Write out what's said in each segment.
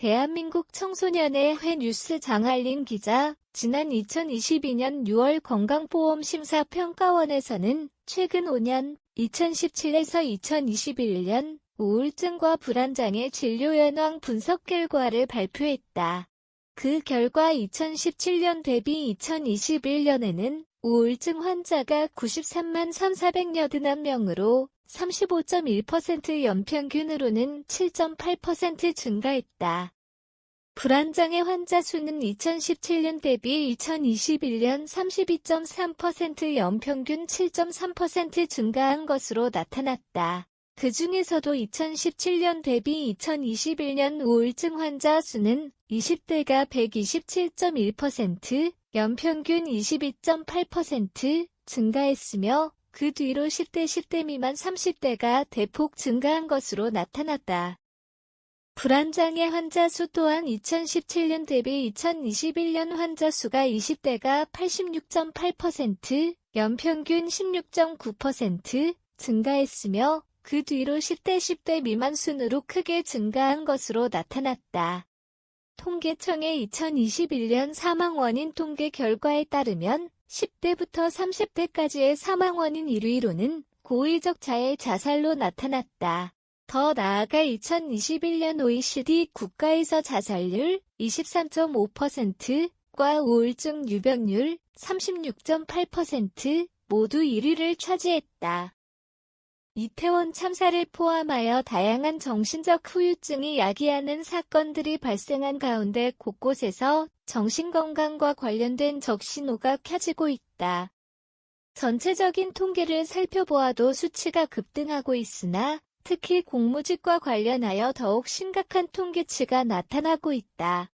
대한민국 청소년의 회 뉴스 장할림 기자, 지난 2022년 6월 건강보험심사평가원에서는 최근 5년, 2017에서 2021년 우울증과 불안장애 진료 현황 분석 결과를 발표했다. 그 결과 2017년 대비 2021년에는 우울증 환자가 93만 1,480명으로 35.1% 연평균으로는 7.8% 증가했다. 불안장애 환자 수는 2017년 대비 2021년 32.3% 연평균 7.3% 증가한 것으로 나타났다. 그 중에서도 2017년 대비 2021년 우울증 환자 수는 20대가 127.1%, 연평균 22.8% 증가했으며 그 뒤로 10대 미만 30대가 대폭 증가한 것으로 나타났다. 불안장애 환자 수 또한 2017년 대비 2021년 환자 수가 20대가 86.8%, 연평균 16.9% 증가했으며 그 뒤로 10대 미만 순으로 크게 증가한 것으로 나타났다. 통계청의 2021년 사망 원인 통계 결과에 따르면 10대부터 30대까지의 사망 원인 1위로는 고의적 자해 자살로 나타났다. 더 나아가 2021년 OECD 국가에서 자살률 23.5%과 우울증 유병률 36.8% 모두 1위를 차지했다. 이태원 참사를 포함하여 다양한 정신적 후유증이 야기하는 사건들이 발생한 가운데 곳곳에서 정신건강과 관련된 적신호가 켜지고 있다. 전체적인 통계를 살펴보아도 수치가 급등하고 있으나 특히 공무직과 관련하여 더욱 심각한 통계치가 나타나고 있다.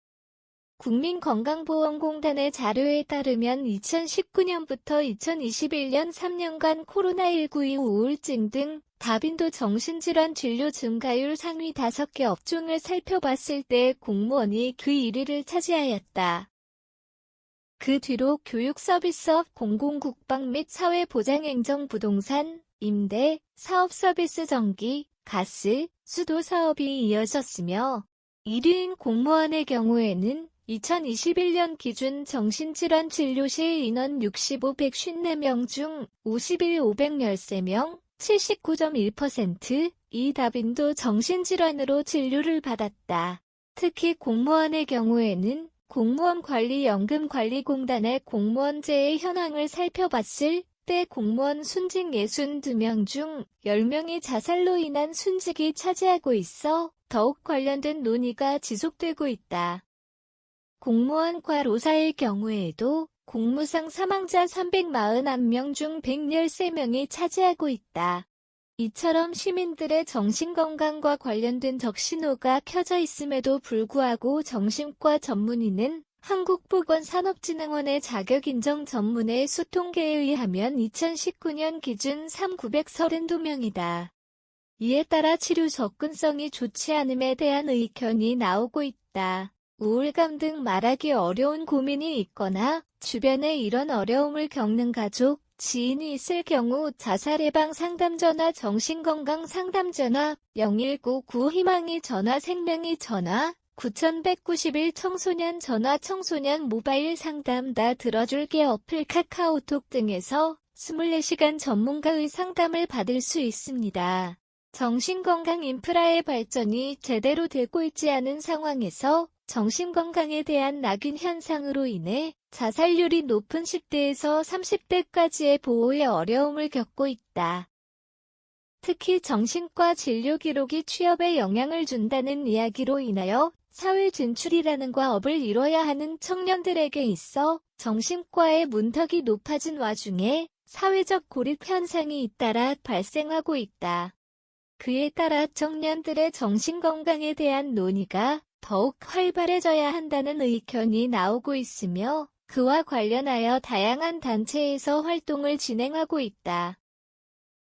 국민건강보험공단의 자료에 따르면 2019년부터 2021년 3년간 코로나19 이후 우울증 등 다빈도 정신질환 진료 증가율 상위 5개 업종을 살펴봤을 때 공무원이 그 1위를 차지하였다. 그 뒤로 교육서비스업, 공공국방 및 사회보장행정, 부동산, 임대, 사업서비스, 전기, 가스, 수도 사업이 이어졌으며 1위인 공무원의 경우에는 2021년 기준 정신질환 진료실 인원 65,154명 중 51,513명, 79.1%, 이 다빈도 정신질환으로 진료를 받았다. 특히 공무원의 경우에는 공무원관리연금관리공단의 공무원재해 현황을 살펴봤을 때 공무원 순직 62명 중 10명이 자살로 인한 순직이 차지하고 있어 더욱 관련된 논의가 지속되고 있다. 공무원 과로사의 경우에도 공무상 사망자 341명 중 113명이 차지하고 있다. 이처럼 시민들의 정신건강과 관련된 적신호가 켜져 있음에도 불구하고 정신과 전문의는 한국보건산업진흥원의 자격인정 전문의 수통계에 의하면 2019년 기준 3,932명이다. 이에 따라 치료 접근성이 좋지 않음에 대한 의견이 나오고 있다. 우울감 등 말하기 어려운 고민이 있거나 주변에 이런 어려움을 겪는 가족, 지인이 있을 경우 자살예방 상담전화, 정신건강 상담전화, 0199 희망이 전화, 생명이 전화, 9191 청소년 전화, 청소년 모바일 상담 다 들어줄게 어플, 카카오톡 등에서 24시간 전문가의 상담을 받을 수 있습니다. 정신건강 인프라의 발전이 제대로 되고 있지 않은 상황에서 정신건강에 대한 낙인 현상으로 인해 자살률이 높은 10대에서 30대까지의 보호에 어려움을 겪고 있다. 특히 정신과 진료 기록이 취업에 영향을 준다는 이야기로 인하여 사회 진출이라는 과업을 이뤄야 하는 청년들에게 있어 정신과의 문턱이 높아진 와중에 사회적 고립 현상이 잇따라 발생하고 있다. 그에 따라 청년들의 정신건강에 대한 논의가 더욱 활발해져야 한다는 의견이 나오고 있으며 그와 관련하여 다양한 단체에서 활동을 진행하고 있다.